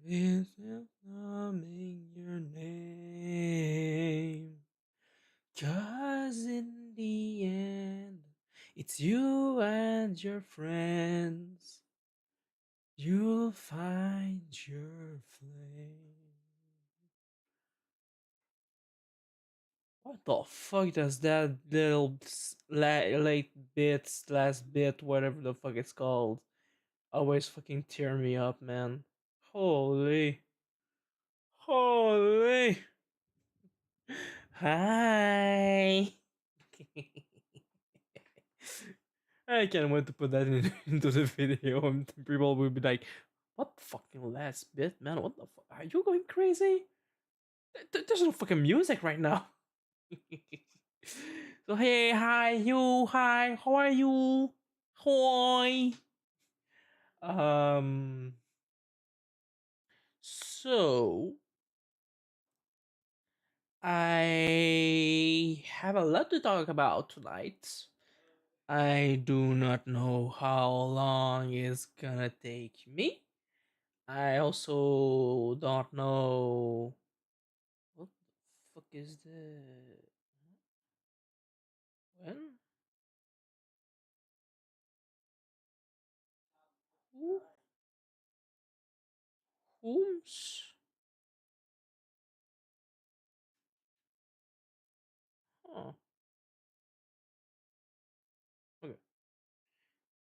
It's humming your name. 'Cause in the end, it's you and your friends. You'll find your flame. What the fuck does that little late bit, last bit, whatever the fuck it's called, always fucking tear me up, man? Holy. Holy. Hi. I can't wait to put that into the video, and people will be like, "What fucking last bit, man? What the fuck? Are you going crazy? There's no fucking music right now." So hey, hi, you, hi, how are you? Hi. Um. So I have a lot to talk about tonight. I do not know how long it's gonna take me. I also don't know what the fuck is the when who whom's oh okay.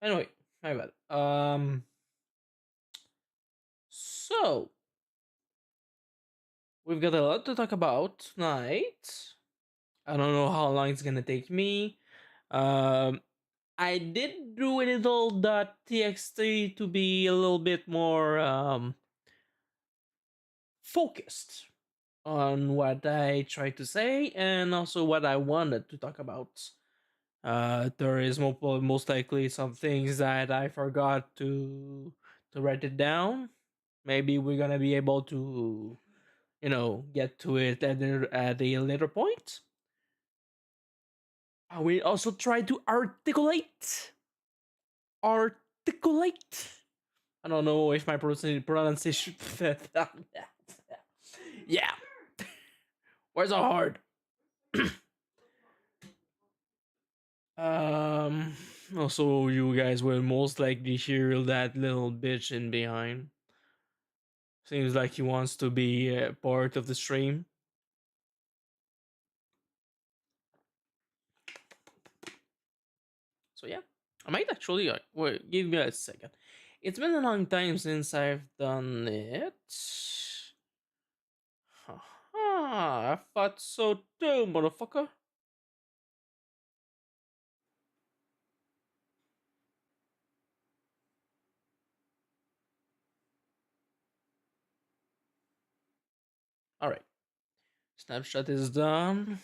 Anyway, my bad. So we've got a lot to talk about tonight. I don't know how long it's gonna take me. Um, I did do a little .txt to be a little bit more focused on what I tried to say and also what I wanted to talk about. There is most likely some things that I forgot to write it down. Maybe we're gonna be able to, get to it at a later point. I will also try to articulate. I don't know if my pronunciation. Yeah, words are hard. Um. Also, you guys will most likely hear that little bitch in behind. Seems like he wants to be a part of the stream. So yeah, I might actually wait. Give me a second. It's been a long time since I've done it. Haha, I thought so too, motherfucker. All right, snapshot is done.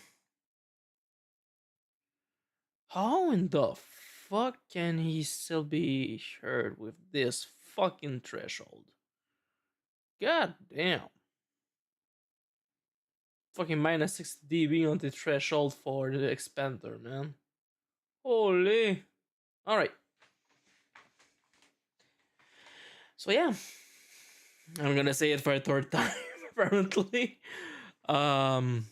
How in the fuck can he still be heard with this fucking threshold? God damn. Fucking minus 60 dB on the threshold for the expander, man. Holy. Alright. So yeah. I'm gonna say it for a third time, apparently. Um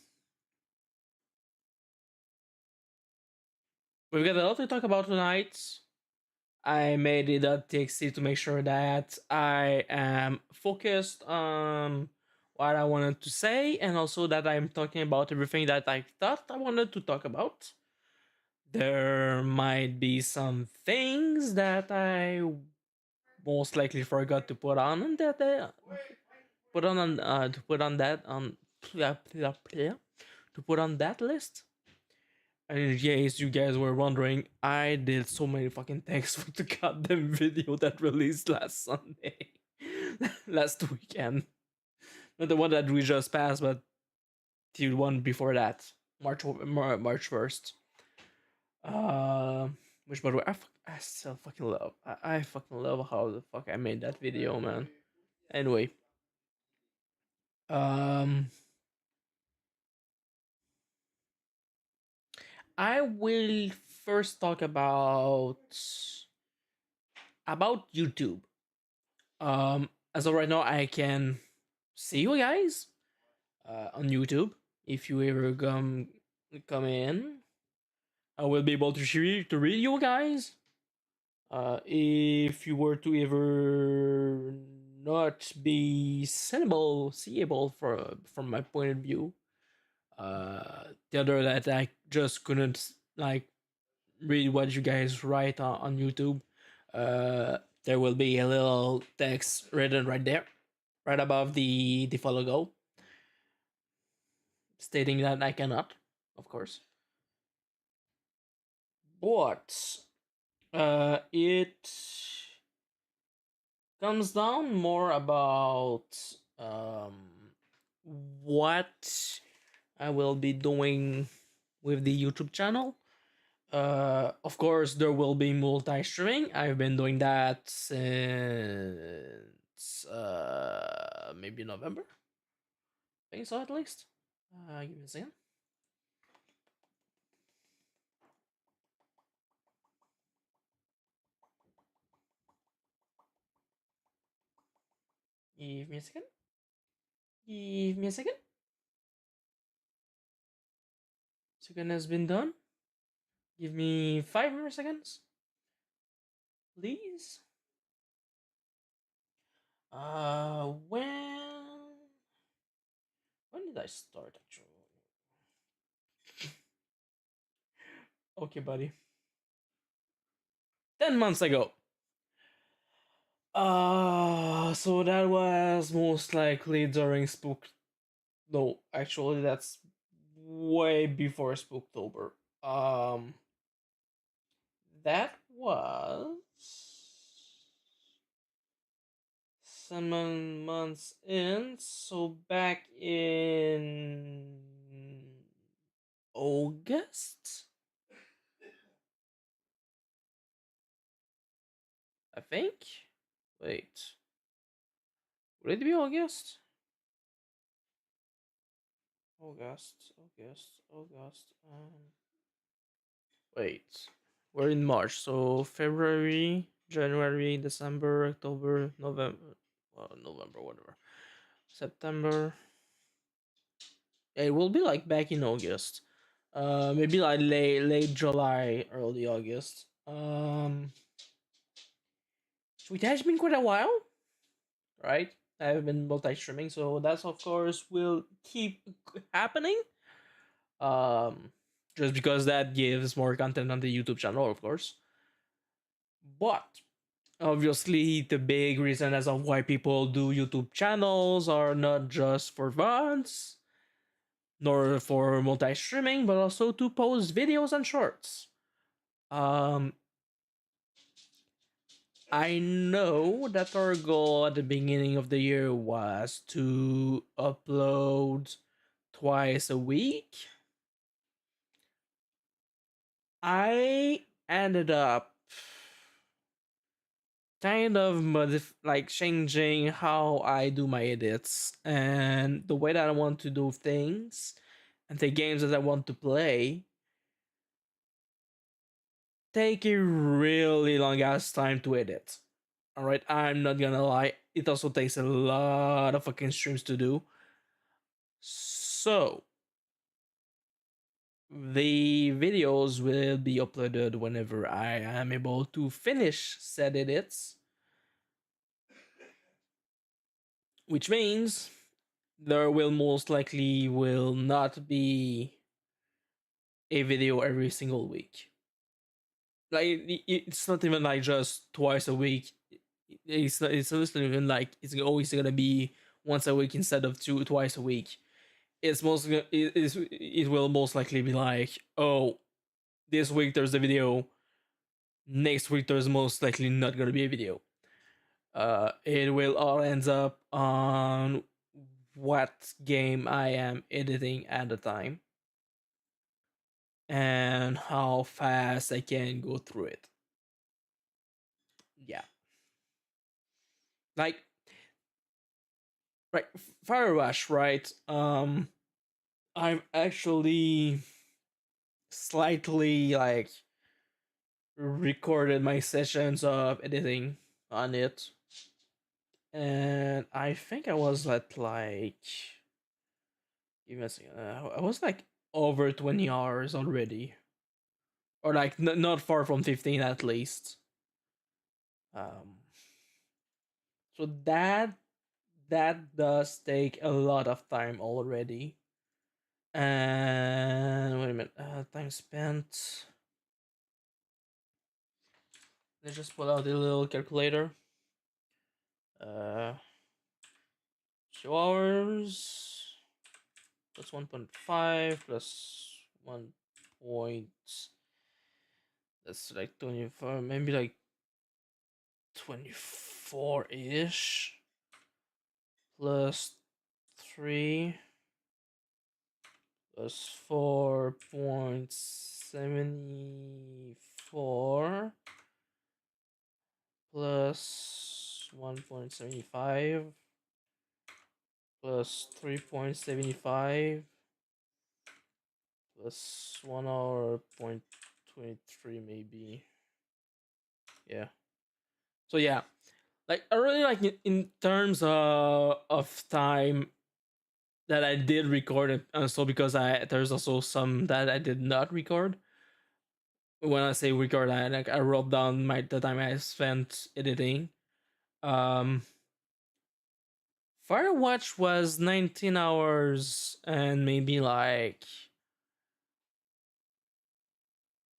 we've got a lot to talk about tonight. I made it a TXT to make sure that I am focused on what I wanted to say and also that I'm talking about everything that I thought I wanted to talk about. There might be some things that I most likely forgot to put on and that to put on that to put on that list. And in case you guys were wondering, I did so many fucking things for the goddamn video that released last Sunday, last weekend. Not the one that we just passed, but the one before that, March 1st. Uh, which by the way, I still fucking love. I fucking love how the fuck I made that video, man. Anyway, um, I will first talk about YouTube. Um, as of right now, I can see you guys on YouTube. If you ever come in, I will be able to read you guys. If you were to ever not be seeable from my point of view, the other that I just couldn't like read what you guys write on YouTube, there will be a little text written right there, right above the follow go, stating that I cannot, of course. But it comes down more about um, what I will be doing with the YouTube channel. Of course, there will be multi streaming. I've been doing that since maybe November. I think so, at least. Give me a second. Give me a second. Give me a second. Second has been done. Give me 5 more seconds, please. When did I start actually? Okay, buddy. 10 months ago. So that was most likely during Spook. No, actually, that's way before Spooktober. That was 7 months in. So back in August, I think. Wait, would it be August? August. Wait, we're in March, so February, January, December, October, November. Well, November, whatever. September. Yeah, it will be like back in August. Maybe like late July, early August. So it has been quite a while, right? I've been multi-streaming, so that's of course will keep happening. Um, just because that gives more content on the YouTube channel, of course. But obviously, the big reason as of why people do YouTube channels are not just for funds, nor for multi-streaming, but also to post videos and shorts. Um, I know that our goal at the beginning of the year was to upload twice a week. I ended up kind of like changing how I do my edits and the way that I want to do things and the games that I want to play take a really long ass time to edit. Alright, I'm not gonna lie, it also takes a lot of fucking streams to do. So the videos will be uploaded whenever I am able to finish said edits, which means there will most likely will not be a video every single week. Like it's not even like just twice a week. It's not even like it's always gonna be once a week instead of twice a week. It's it will most likely be like, oh, this week there's a video, next week there's most likely not gonna be a video. It will all ends up on what game I am editing at the time and how fast I can go through it. Yeah. Like right, Fire Rush, right? I've actually slightly like recorded my sessions of editing on it, and I think I was at like, give me a second. I was like over 20 hours already, or like not far from 15 at least. Um, so that does take a lot of time already. And wait a minute, time spent. Let's just pull out the little calculator. Uh, 2 hours plus 1.5 plus 1 point. That's like 24, maybe like 24 ish. Plus 3 plus 4.74 plus 1.75 plus 3.75 plus 1 hour point 23 maybe. Yeah. So yeah, like I really like in terms of time that I did record it, and so because there's also some that I did not record. When I say record, I wrote down the time I spent editing. Um, Firewatch was 19 hours and maybe like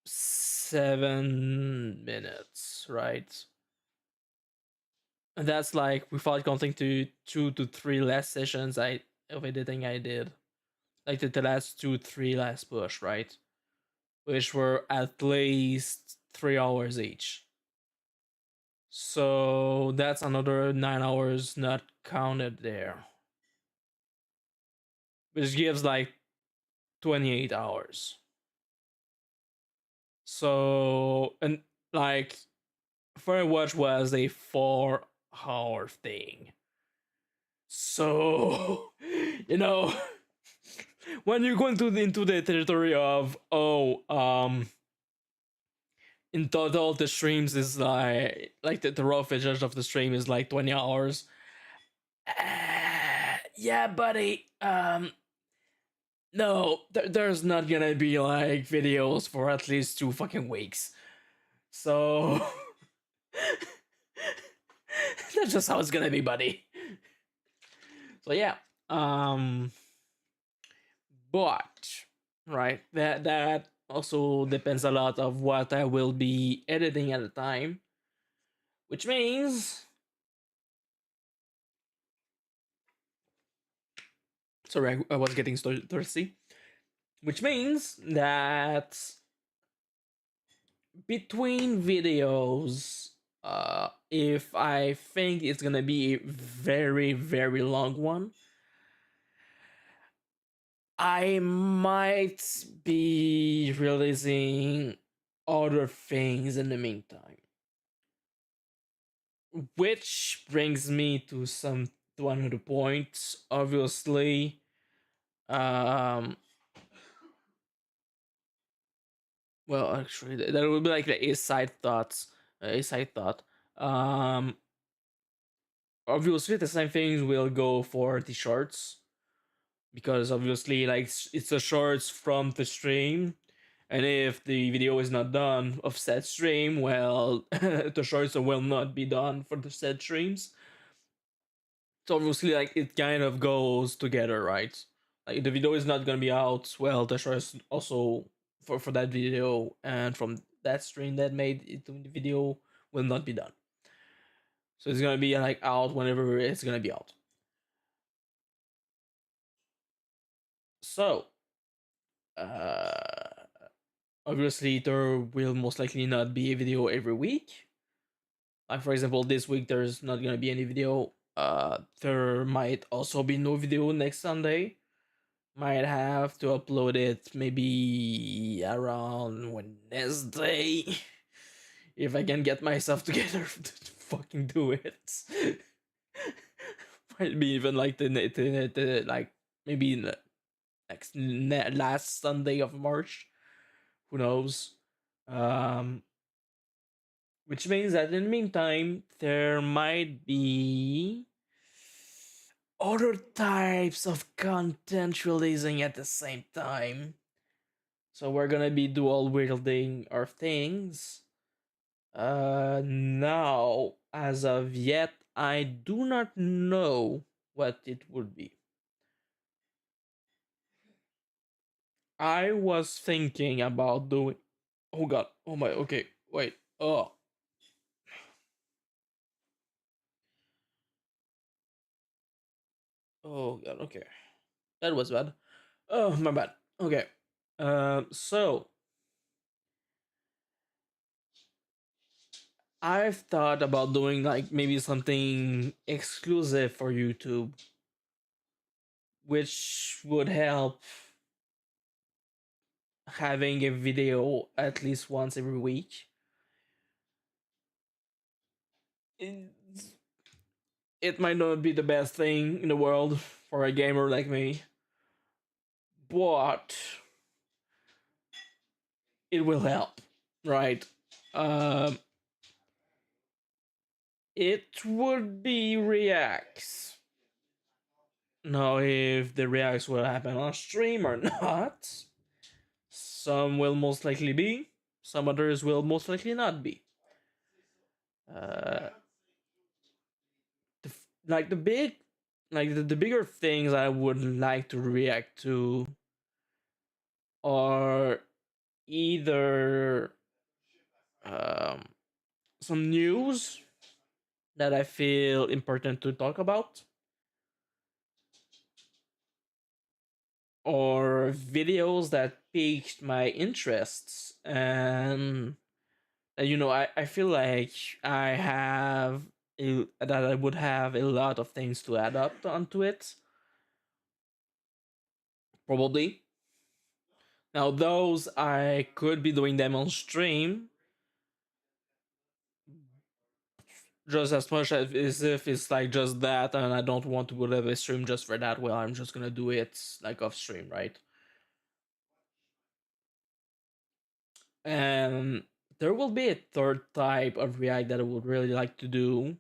7 minutes, right? And that's like without counting to 2 to 3 last sessions I of editing I did, like the last 2 3 last push, right? Which were at least 3 hours each. So that's another 9 hours not counted there, which gives like 28 hours. So, and like Firewatch was a 4 hour thing. So, you know, when you go into the territory of, in total the streams is like the raw footage of the stream is like 20 hours. Yeah, buddy. No, there's not gonna be like videos for at least 2 fucking weeks. So that's just how it's gonna be, buddy. So yeah, um, but right, that also depends a lot of what I will be editing at the time, which means, sorry, I was getting thirsty, which means that between videos, if I think it's gonna be a very very long one, I might be releasing other things in the meantime. Which brings me to some to another point. Obviously, um, well, actually, that would be like a side thoughts, a side thought. Um, Obviously, the same things will go for the shorts because obviously, like it's a shorts from the stream, and if the video is not done of said stream, well, the shorts will not be done for the said streams. So obviously, like it kind of goes together, right? Like the video is not gonna be out. Well, the shorts also for that video and from that stream that made it to the video will not be done. So it's gonna be like out whenever it's gonna be out. So, uh, obviously there will most likely not be a video every week. Like for example, this week there's not gonna be any video. There might also be no video next Sunday. Might have to upload it maybe around Wednesday if I can get myself together to fucking do it. Might be even like the like maybe next last Sunday of March. Who knows? Um, Which means that in the meantime, there might be other types of content releasing at the same time. So we're gonna be dual wielding our things. Now, as of yet, I do not know what it would be. I was thinking about doing. Oh god. Oh my. Okay. Wait. Oh. Oh god. Okay. That was bad. Oh my bad. Okay. So I've thought about doing like maybe something exclusive for YouTube, which would help having a video at least once every week. It, it might not be the best thing in the world for a gamer like me, but it will help, right? Um, it would be reacts. Now, if the reacts will happen on stream or not, some will most likely be, some others will most likely not be. Uh, like the big, like the bigger things I would like to react to are either um, some news that I feel important to talk about, or videos that piqued my interests, and I feel like I have that I would have a lot of things to add up onto it, probably. Now those I could be doing them on stream just as much as if it's like just that, and I don't want to have a stream just for that. Well, I'm just gonna do it like off stream, right? And there will be a third type of React that I would really like to do,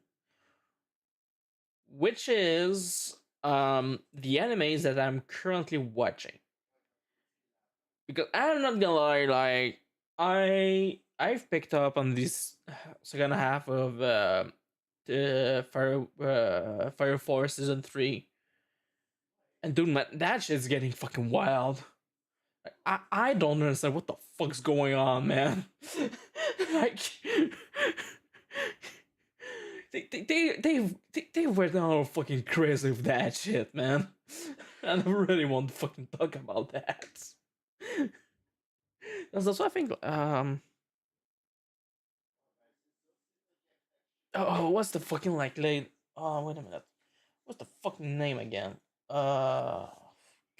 which is the animes that I'm currently watching. Because I'm not gonna lie, like I've picked up on this second half of the Fire Force season 3, and dude, man, that shit's getting fucking wild. I don't understand what the fuck's going on, man. Like they went all fucking crazy with that shit, man. And I really want to fucking talk about that. That's why I think. What's the fucking like late? Oh, wait a minute. What's the fucking name again? Uh,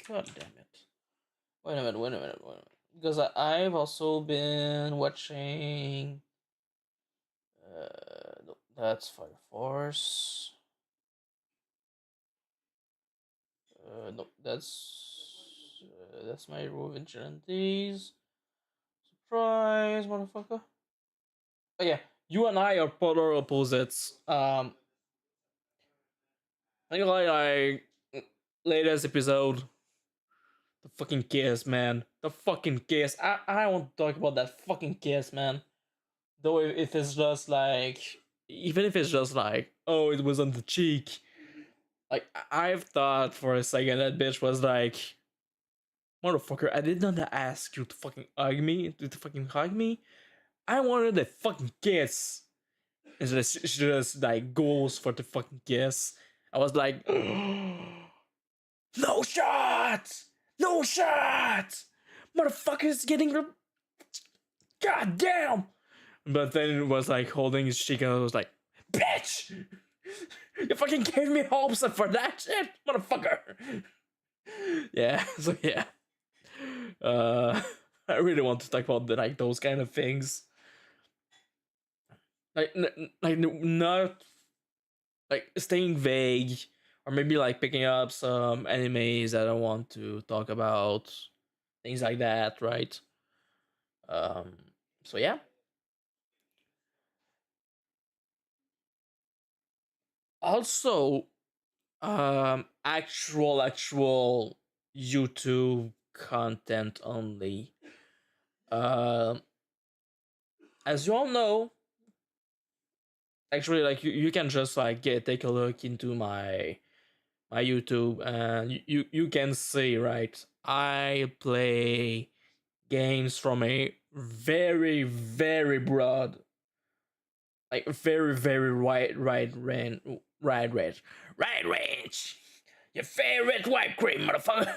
God damn it. Wait a minute. Wait a minute. Wait a minute. Because I've also been watching. No, that's Fire Force. No, that's my Hero Vigilantes. Surprise, motherfucker. Oh yeah, you and I are polar opposites. I think like latest episode, the fucking kiss, man. The fucking kiss. I want to talk about that fucking kiss, man. Though if it's just like, even if it's just like, oh, it was on the cheek. Like I've thought for a second that bitch was like, motherfucker, I did not ask you to fucking hug me, to fucking hug me. I wanted a fucking kiss. And she just like goes for the fucking kiss. I was like, no shot! No shot! Motherfucker's getting the. God damn! But then it was like holding his cheek and I was like, bitch! You fucking gave me hopes for that shit, motherfucker! Yeah, so yeah. Uh, I really want to talk about like those kind of things. Like not like staying vague, or maybe like picking up some animes that I want to talk about, things like that, right? Um, so yeah. Also, actual YouTube content only. Um, as you all know, actually, like you can just like take a look into my YouTube, and you can see, right. I play games from a very broad, like very wide range. Your favorite white cream, motherfucker.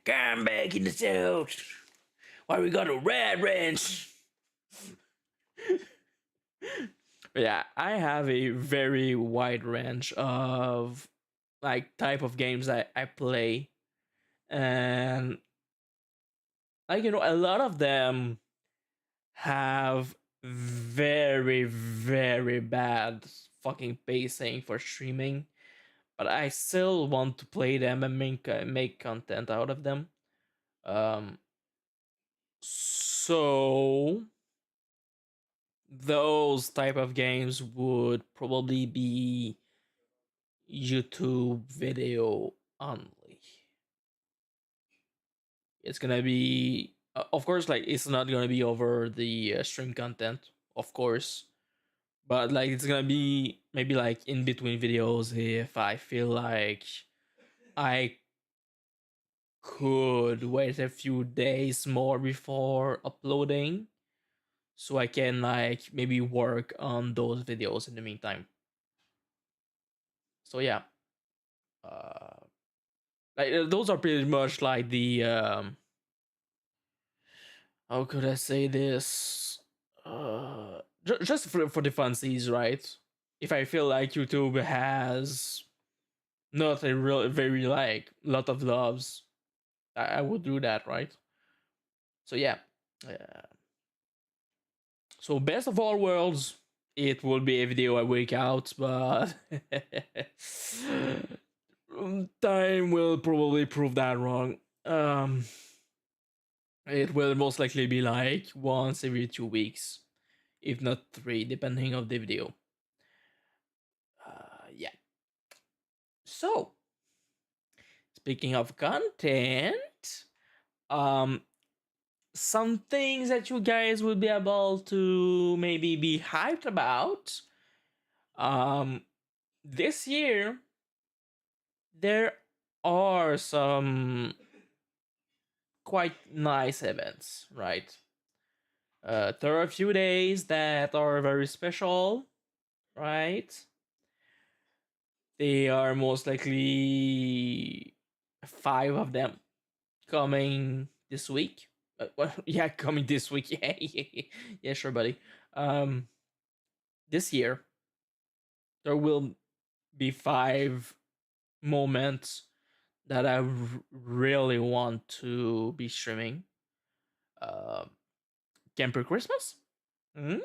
Come back in the south. Why we got a red range? Yeah, I have a very wide range of like type of games I play, and like a lot of them have very bad fucking pacing for streaming, but I still want to play them and make content out of them. Um, so those type of games would probably be YouTube video only. It's gonna be, of course, like it's not gonna be over the stream content, of course, but like it's gonna be maybe like in between videos if I feel like I could wait a few days more before uploading, so I can like maybe work on those videos in the meantime. So yeah, uh, like those are pretty much like the how could I say this? Just for the funsies, right? If I feel like YouTube has not a real very like lot of loves, I would do that, right? So yeah. Uh, so best of all worlds, it will be a video a week out, but time will probably prove that wrong. It will most likely be like once every 2 weeks, if not three, depending on the video. Yeah. So speaking of content, um, some things that you guys will be able to maybe be hyped about. Um, this year there are some quite nice events, right? There are a few days that are very special, right? They are most likely five of them coming this week. Well, yeah, coming this week. Yeah, sure, buddy. Um, this year there will be five moments that I really want to be streaming. Um, Camper Christmas. Mm?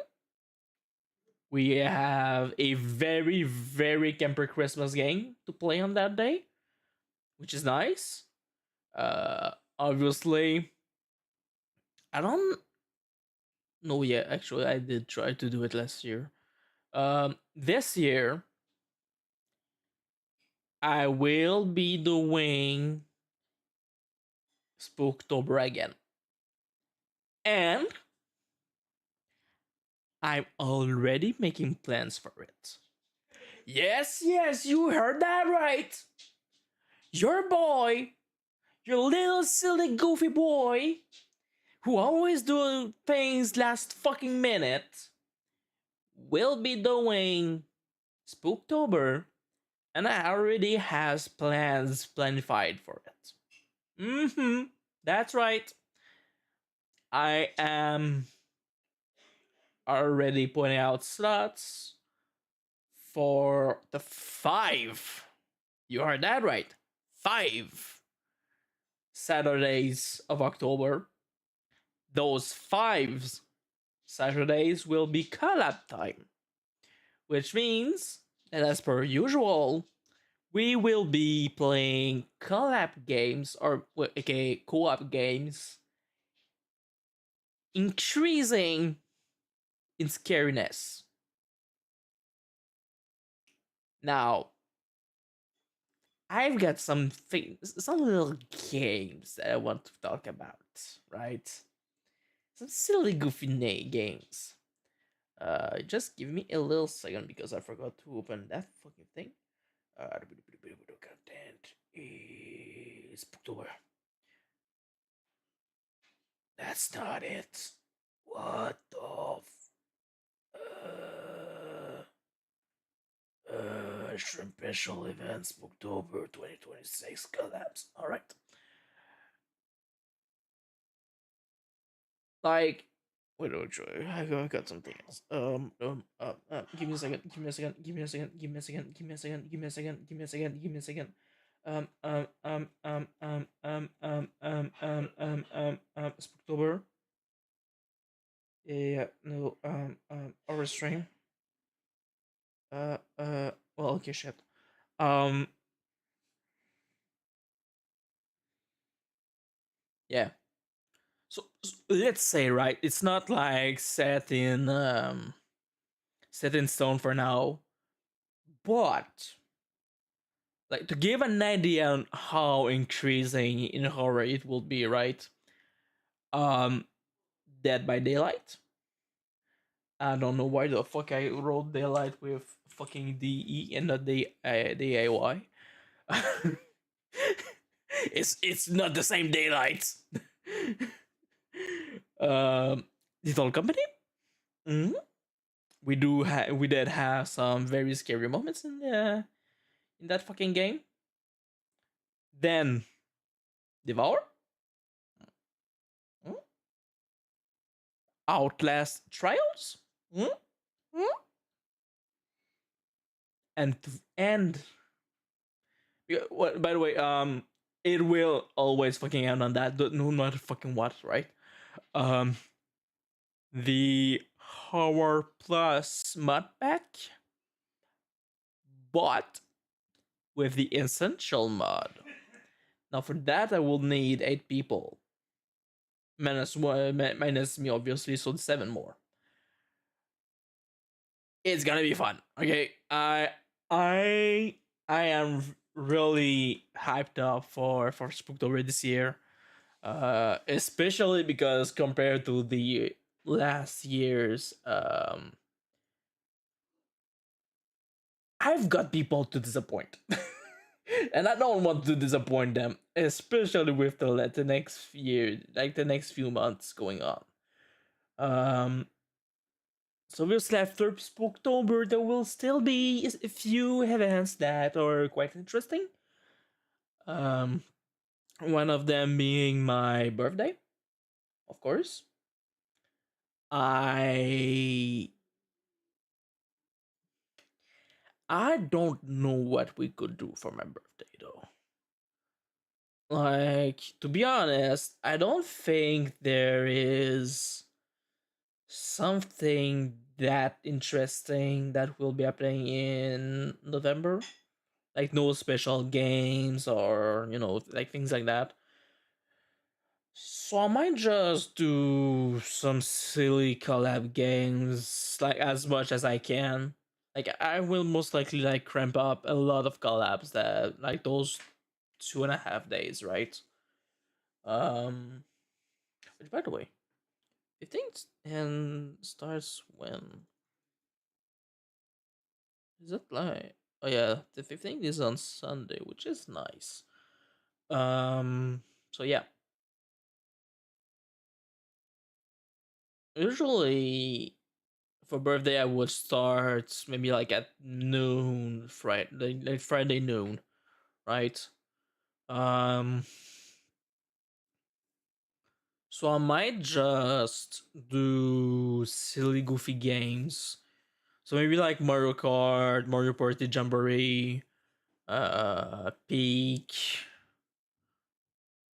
We have a very Camper Christmas game to play on that day, which is nice. Obviously, I don't know yet. Actually, I did try to do it last year. This year, I will be doing Spooktober again, and I'm already making plans for it. Yes, you heard that right. Your boy, your little silly goofy boy, who always do things last fucking minute, will be doing Spooktober, and I already has plans planified for it. That's right. I am already putting out slots for the five. You heard that right. 5 Saturdays of October. Those 5 Saturdays will be collab time, which means that as per usual, we will be playing collab games, or aka co-op games, increasing in scariness. Now, I've got some little games that I want to talk about, right? Some silly, goofy games. Just give me a little second because I forgot to open that fucking thing. Content is Spooktober. That's not it. What the Shrimp Special Events October 2026 collapse. Alright. Like, wait, I got something else. Give me a second. Give me a second. Give me a second. Give me a second. Give me a second. Give me a second. Give me a second. Give me a second. Spooktober. Yeah, no, overstream. Well, okay, shit. Um, yeah. So let's say, right, it's not like set in stone for now, but like to give an idea on how increasing in horror it will be, right? Um, Dead by Daylight. I don't know why the fuck I wrote Daylight with fucking DE and not the AY. It's not the same Daylight. Little Company. Mm-hmm. We did have some very scary moments in that fucking game. Then Devour. Mm? Outlast Trials. Mm? Mm? And by the way, it will always fucking end on that. No matter fucking what, right? Um, the Horror Plus mod pack, but with the Essential mod. Now for that, I will need 8 people. Minus me, obviously, so 7 more. It's gonna be fun. Okay, I I am really hyped up for Spooktober this year. Especially because compared to the last year's, I've got people to disappoint. And I don't want to disappoint them, especially with the next year, like the next few months going on. Um, so obviously after Spooktober, there will still be a few events that are quite interesting. Um, one of them being my birthday, of course. I I don't know what we could do for my birthday though. Like, to be honest, I don't think there is something that interesting that will be happening in November. Like, no special games or, like things like that. So I might just do some silly collab games, like as much as I can. Like I will most likely like cramp up a lot of collabs that like those 2.5 days, right? Um, which by the way, I think and starts when is it like? Oh yeah, the 15th is on Sunday, which is nice. So yeah, usually for birthday I would start maybe like at noon, Friday, like Friday noon, right? Um, so I might just do silly, goofy games. So maybe like Mario Kart, Mario Party Jamboree, Peak,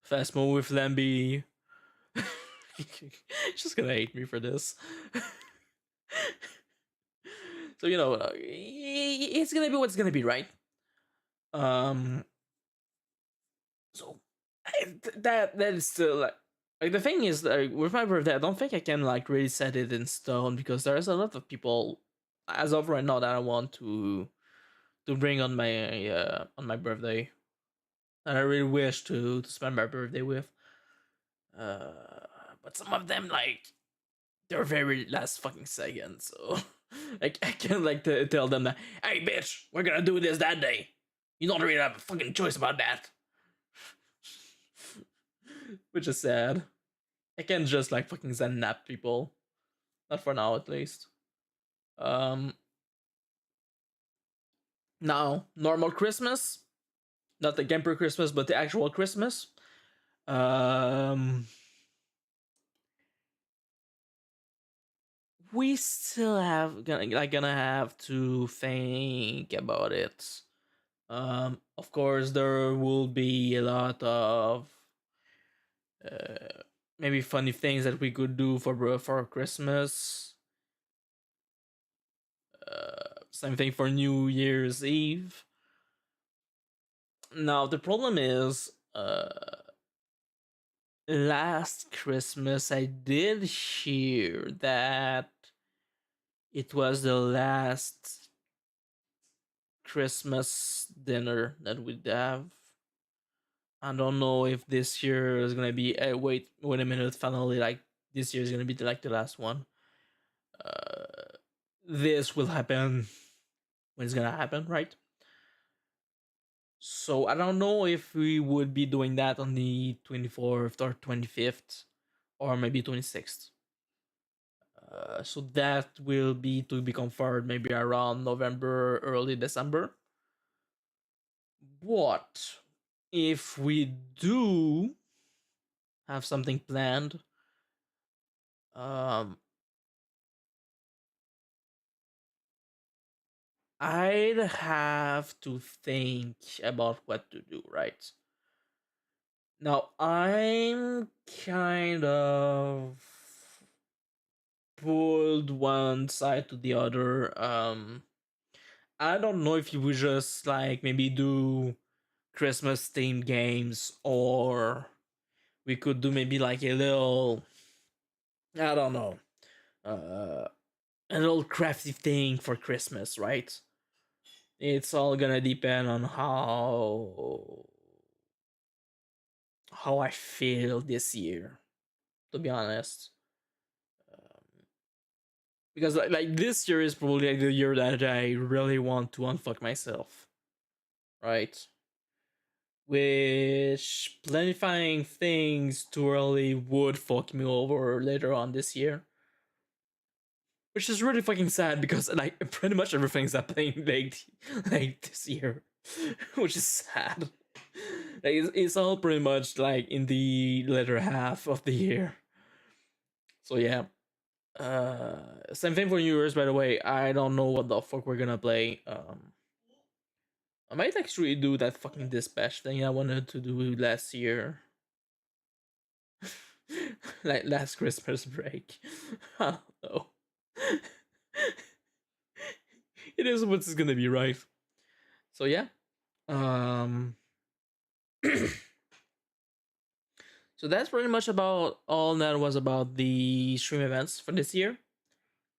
Fast Move with Lamby. She's gonna hate me for this. So it's gonna be what's gonna be, right? Um, so that is still like the thing is like with my birthday, I don't think I can like really set it in stone because there's a lot of people as of right now that I want to bring on my birthday, and I really wish to spend my birthday with. Uh, but some of them like they're very last fucking second, so I can't like tell them that, hey bitch, we're gonna do this that day. You don't really have a fucking choice about that. Which is sad. I can't just like fucking zen nap people. Not for now at least. Um Now, normal Christmas. Not the Gemper Christmas, but the actual Christmas. Um we still have gonna have to think about it. Of course, there will be a lot of uh, maybe funny things that we could do for Christmas. Same thing for New Year's Eve. Now the problem is, last Christmas I did hear that it was the last Christmas dinner that we'd have. I don't know if this year is gonna be. Wait a minute. Finally, like this year is gonna be like the last one. Uh, this will happen when it's gonna happen, right? So I don't know if we would be doing that on the 24th or 25th, or maybe 26th. So that will be to be confirmed maybe around November, early December. What if we do have something planned? Um, I'd have to think about what to do, right? Now, I'm kind of pulled one side to the other. I don't know if you would just like maybe do Christmas themed games, or we could do maybe like a little, I don't know, uh, a little crafty thing for Christmas, right? It's all gonna depend on how I feel this year, to be honest. Um, because like this year is probably like the year that I really want to unfuck myself, right? Which planifying things too early would fuck me over later on this year. Which is really fucking sad because like pretty much everything's happening like this year. Which is sad. Like it's all pretty much like in the latter half of the year. So yeah. Same thing for New Year's, by the way. I don't know what the fuck we're gonna play. I might actually do that fucking dispatch thing I wanted to do last year. Like last Christmas break. I don't know. It is what's gonna be, right? So yeah. Um so that's pretty much about all that was about the stream events for this year.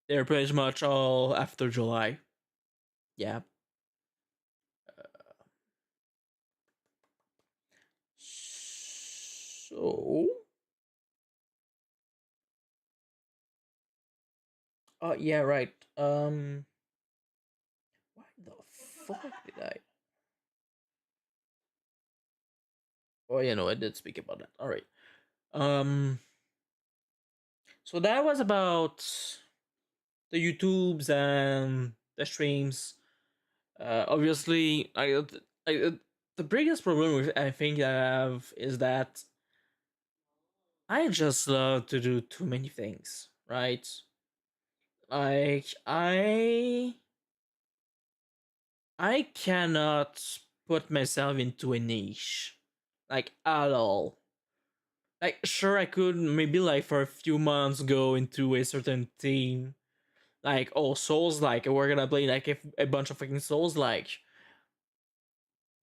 They're pretty much all after July. Yeah. So yeah, right. Why the fuck did I? Oh yeah, no, I did speak about that. All right. Um so that was about the YouTubes and the streams. Obviously, the biggest problem with I think I have is that I just love to do too many things, right? Like I cannot put myself into a niche, like at all. Like sure I could maybe like for a few months go into a certain theme, like oh Souls like we're gonna play like a bunch of fucking Souls like,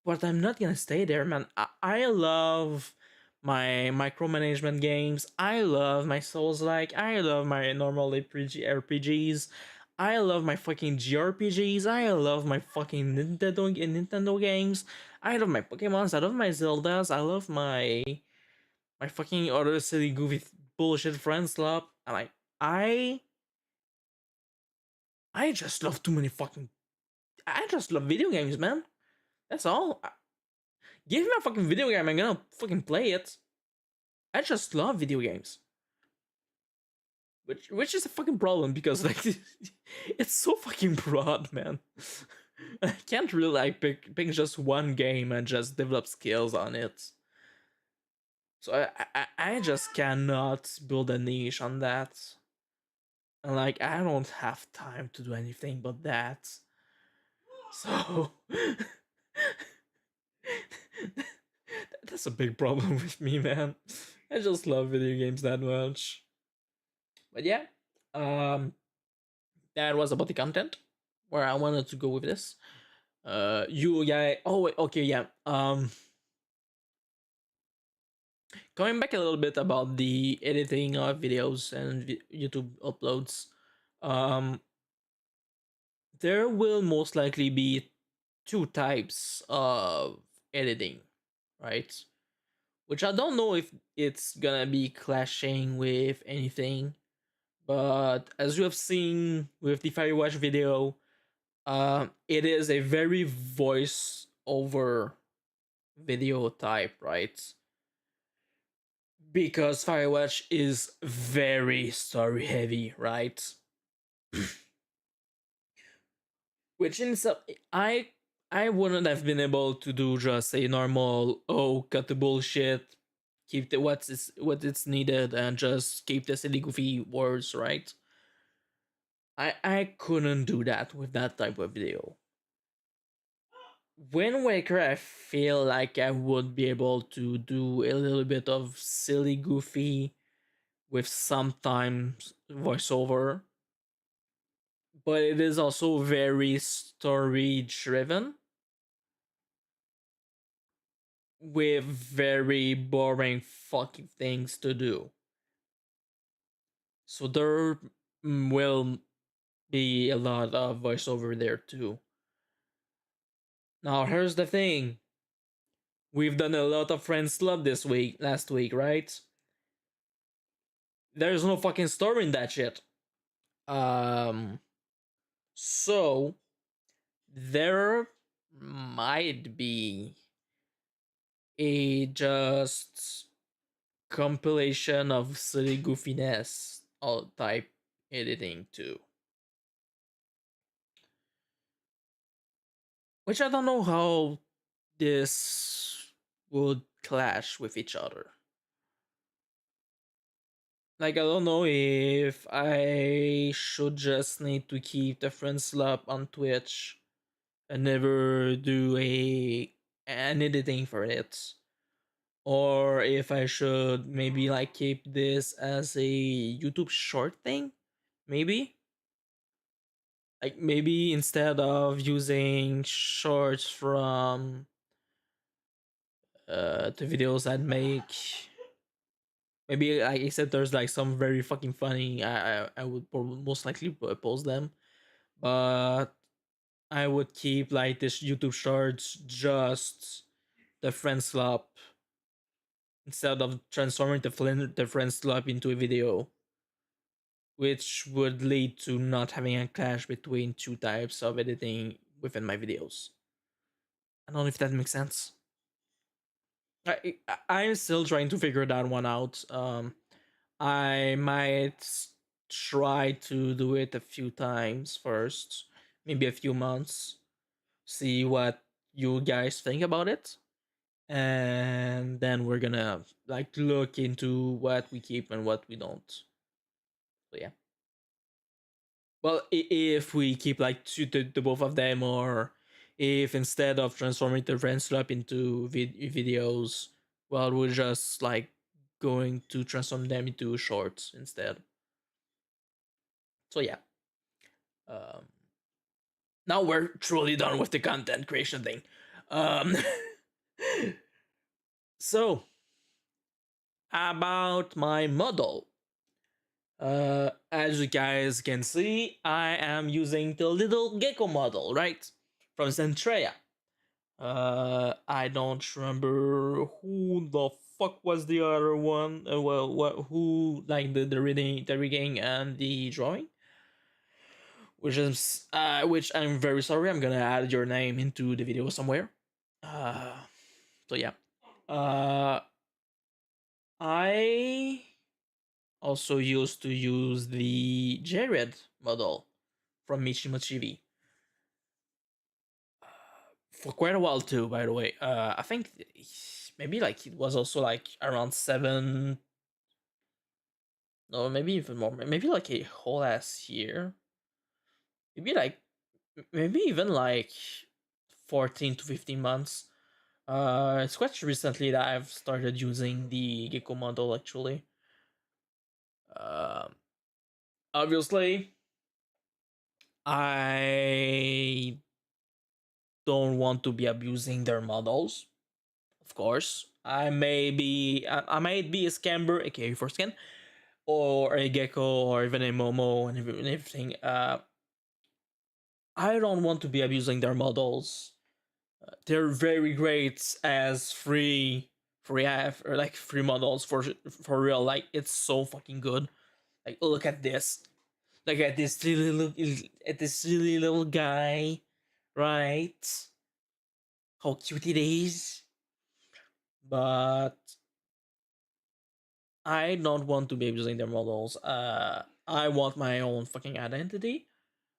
but I'm not gonna stay there, man. I love my micromanagement games. I love my Souls like. I love my normal RPGs. I love my fucking JRPGs. I love my fucking Nintendo games. I love my Pokemons. I love my Zeldas. I love my fucking other silly goofy bullshit friends club. And I I just love too many fucking. I just love video games, man. That's all. Give me a fucking video game. I'm gonna fucking play it. I just love video games. Which is a fucking problem because like it's so fucking broad, man. I can't really like pick just one game and just develop skills on it. So I just cannot build a niche on that. And like I don't have time to do anything but that. So that's a big problem with me, man. I just love video games that much. But yeah, um, that was about the content where I wanted to go with this. You yeah. Oh wait, okay, yeah. Going back a little bit about the editing of videos and YouTube uploads. Um, there will most likely be two types of editing, right? Which I don't know if it's gonna be clashing with anything, but as you have seen with the Firewatch video, it is a very voice over video type, right? Because Firewatch is very story heavy, right? Which in some, I wouldn't have been able to do just a normal cut the bullshit, keep the what it's needed, and just keep the silly goofy words, right? I couldn't do that with that type of video. Wind Waker, I feel like I would be able to do a little bit of silly goofy with sometimes voiceover, but it is also very story driven with very boring fucking things to do. So there will be a lot of voiceover there too. Now here's the thing. We've done a lot of Friends Love last week, right? There's no fucking story in that shit. Um so there might be a just compilation of silly goofiness all type editing too. Which I don't know how this would clash with each other. Like I don't know if I should just need to keep the friend slap on Twitch and never do an editing for it. Or if I should maybe like keep this as a YouTube short thing, maybe. Like maybe instead of using shorts from the videos I'd make, maybe like I said, there's like some very fucking funny. I would most likely post them, but I would keep like this YouTube shorts just the friend slap instead of transforming the friend slap into a video, which would lead to not having a clash between two types of editing within my videos. I don't know if that makes sense. I'm still trying to figure that one out. I might try to do it a few times first, maybe a few months, see what you guys think about it, and then we're gonna like look into what we keep and what we don't. So yeah. Well, if we keep like the both of them, or if instead of transforming the friend swap into videos, well, we're just like going to transform them into shorts instead. So yeah. Um, Now we're truly done with the content creation thing. Um, so about my model. As you guys can see, I am using the little gecko model, right? From Centrea. I don't remember who the fuck was the other one. Well, who like the reading, the rigging, and the drawing, which I'm very sorry. I'm gonna add your name into the video somewhere. Uh, so yeah. Uh, I also used to use the Jared model from Mishima Chibi for quite a while too. By the way, I think maybe like it was also like around 7, no, maybe even more, maybe like a whole ass year, maybe like maybe even like 14 to 15 months. It's quite recently that I've started using the Gecko model actually. Um, Obviously, I don't want to be abusing their models. Of course, I might be a scammer, aka for scan, or a gecko, or even a momo, and everything. I don't want to be abusing their models. They're very great as or like free models for real. Like it's so fucking good. Like look at this. Look at this silly little guy, right? How cute it is. But I don't want to be abusing their models. I want my own fucking identity.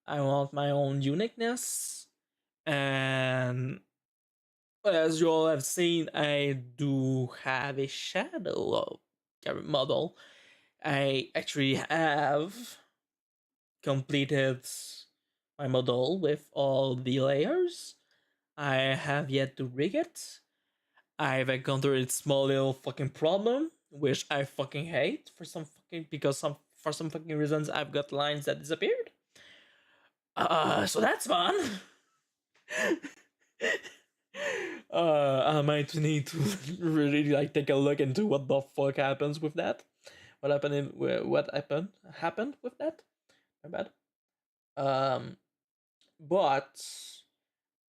I want my own uniqueness. And as you all have seen, I do have a shadow model. I actually have completed my model with all the layers. I have yet to rig it. I've encountered a small little fucking problem, which I fucking hate for some fucking because some for some fucking reasons I've got lines that disappeared. So that's fun. I might need to really like take a look into what the fuck happens with that. What happened with that? My bad. Um, but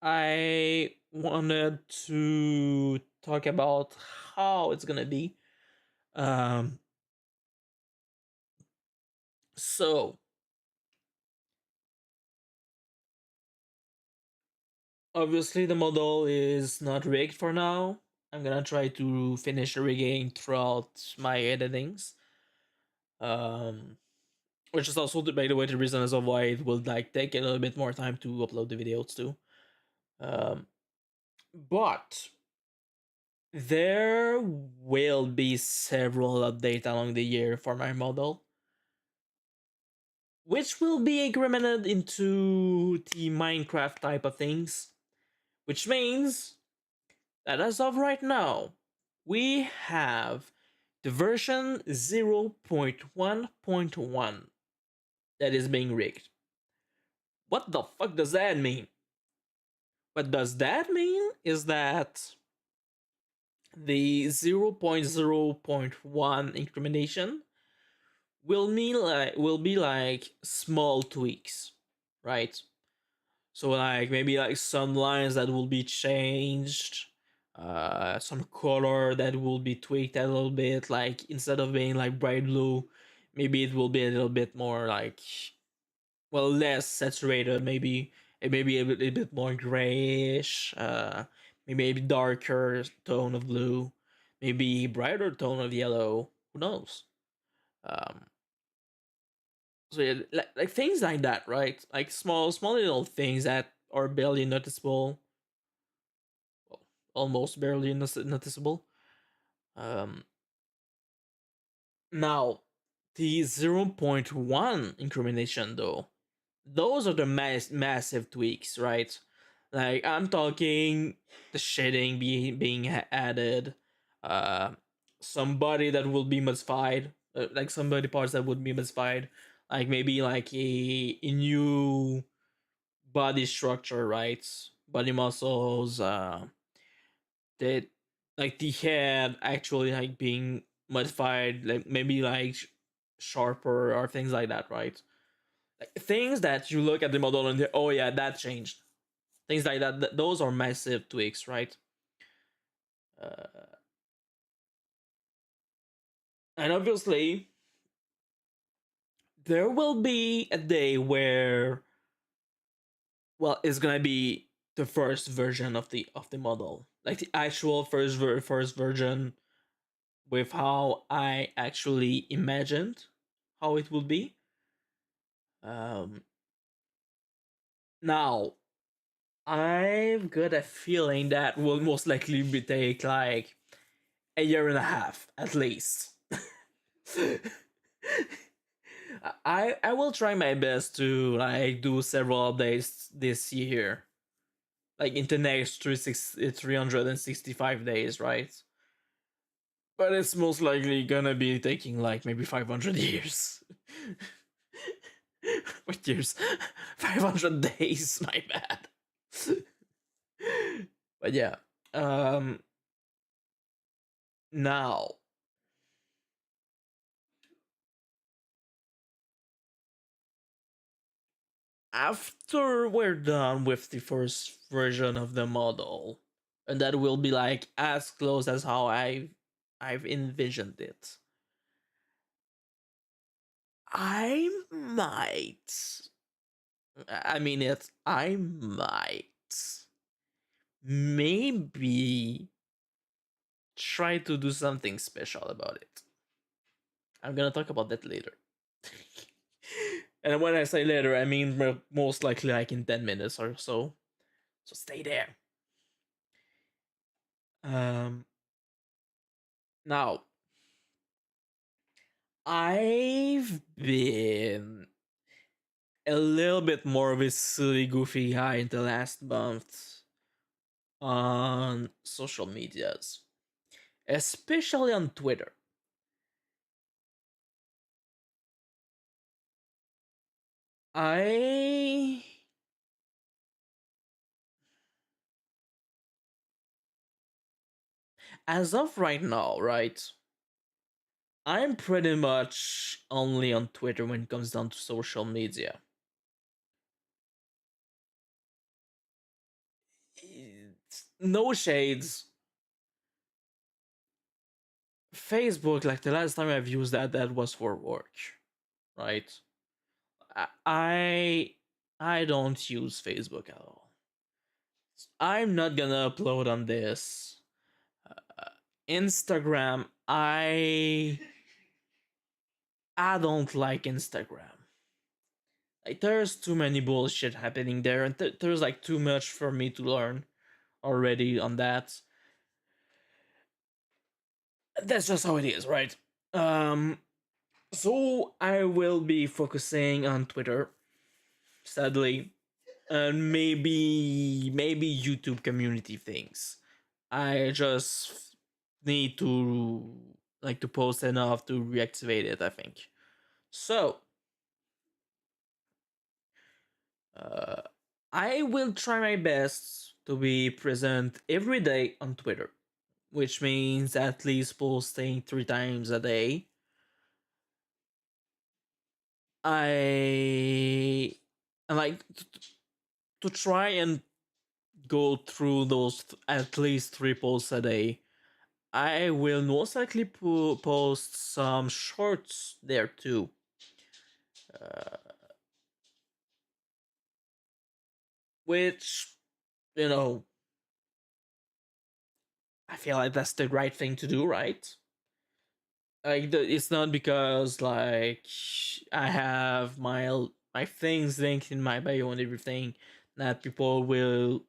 I wanted to talk about how it's gonna be. Um, so obviously the model is not rigged for now. I'm gonna try to finish the rigging throughout my editings. Um, which is also by the way the reason as of why it will like take a little bit more time to upload the videos too. Um, but there will be several updates along the year for my model, which will be incremented into the Minecraft type of things, which means that as of right now, we have the version 0.1.1 that is being rigged. What the fuck does that mean? What does that mean is that the 0.0.1 incrementation will be like small tweaks, right? So like maybe like some lines that will be changed, some color that will be tweaked a little bit. Like instead of being like bright blue, maybe it will be a little bit more like, well, less saturated. Maybe it may be a bit more grayish. Maybe a darker tone of blue, maybe brighter tone of yellow. Who knows? Um, so yeah, like things like that, right? Like small little things that are barely noticeable, well, almost barely noticeable. Um, Now the 0.1 incrementation though, those are the massive tweaks, right? Like I'm talking the shading being added, uh, somebody that will be modified, like somebody parts that would be modified, like maybe like a new body structure, right? Body muscles, that like the head actually like being modified, like maybe like sharper or things like that, right? Like, things that you look at the model and oh yeah, that changed. Things like that. Those are massive tweaks, right? Uh, and obviously, there will be a day where, well, it's gonna be the first version of the model, like the actual first version with how I actually imagined how it would be. Um, Now, I've got a feeling that will most likely be take like a year and a half at least. I will try my best to like do several updates this year, like in the next 365 days, right? But it's most likely gonna be taking like maybe 500 years. What years? 500 days, my bad. But yeah. Um Now, after we're done with the first version of the model, and that will be like as close as how I've envisioned it, I might, I might maybe try to do something special about it. I'm gonna talk about that later. And when I say later, I mean most likely like in 10 minutes or so. So stay there. Um Now, I've been a little bit more of a silly, goofy guy in the last month on social medias, especially on Twitter. I, as of right now, right, I'm pretty much only on Twitter when it comes down to social media. No shades. Facebook, like the last time I've used that was for work, right? I I don't use Facebook at all. I'm not gonna upload on this. Instagram, I don't like Instagram. Like there's too many bullshit happening there, and there's like too much for me to learn already on that. That's just how it is, right? Um, so I will be focusing on Twitter, sadly, and maybe YouTube community things. I just need to like to post enough to reactivate it, I think. So, uh, I will try my best to be present every day on Twitter, which means at least posting 3 times a day. I like to try and go through those at least 3 posts a day. I will most likely post some shorts there too. Uh, which, you know, I feel like that's the right thing to do, right? Like, it's not because, like, I have my things linked in my bio and everything that people will,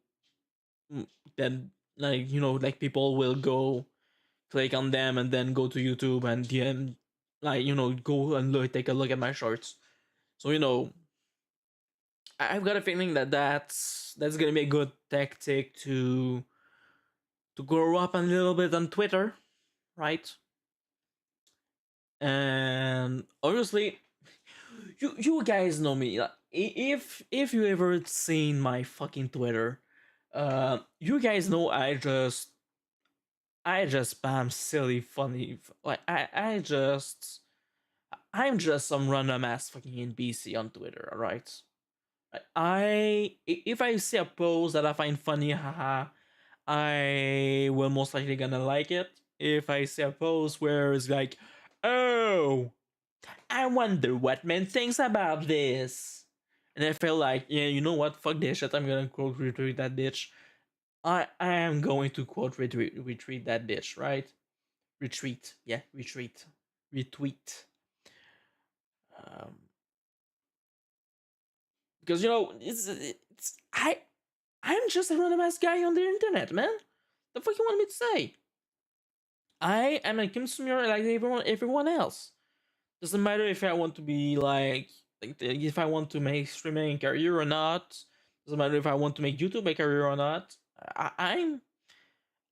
then, like, like people will go click on them and then go to YouTube and then, like, go and take a look at my shorts. So, I've got a feeling that that's gonna be a good tactic to grow up a little bit on Twitter, right? And obviously, you guys know me. Like, if you ever seen my fucking Twitter, you guys know I just spam silly funny, like I just I'm just some random ass fucking NPC on Twitter, alright? If I see a post that I find funny, haha, I will most likely gonna like it. If I see a post where it's like, oh, I wonder what man thinks about this. And I feel like, yeah, you know what? Fuck this shit. I'm gonna quote retweet that bitch. I am going to quote retweet that bitch, right? Retreat. Yeah, retreat. Retweet. Um, because I'm just a random ass guy on the internet, man. The fuck you want me to say? I am a consumer like everyone else. Doesn't matter if I want to be like if I want to make streaming a career or not. Doesn't matter if I want to make YouTube a career or not. I'm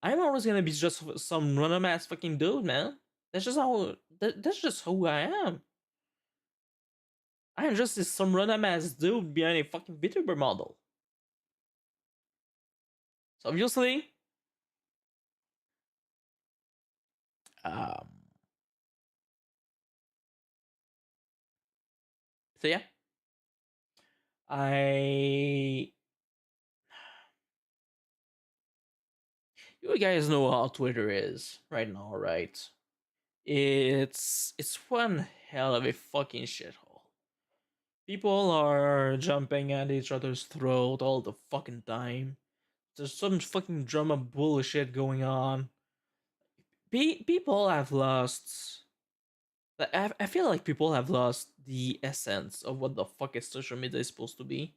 always gonna be just some random ass fucking dude, man. That's just who I am. I am just some random ass dude behind a fucking VTuber model. So obviously, um, so yeah, I you guys know how Twitter is right now, right? It's one hell of a fucking shithole. People are jumping at each other's throat all the fucking time. There's some fucking drama bullshit going on. People have lost. I feel like people have lost the essence of what the fuck is social media is supposed to be,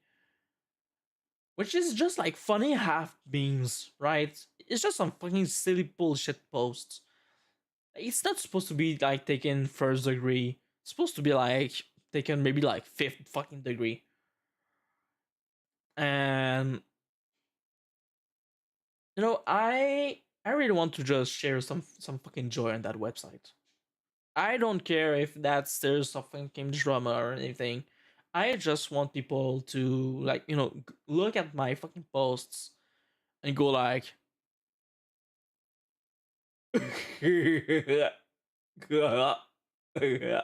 which is just like funny half memes, right? It's just some fucking silly bullshit posts. It's not supposed to be like taken first degree. It's supposed to be like taken maybe like fifth fucking degree. And I really want to just share some fucking joy on that website. I don't care if that's there's some fucking drama or anything. I just want people to like look at my fucking posts and go like,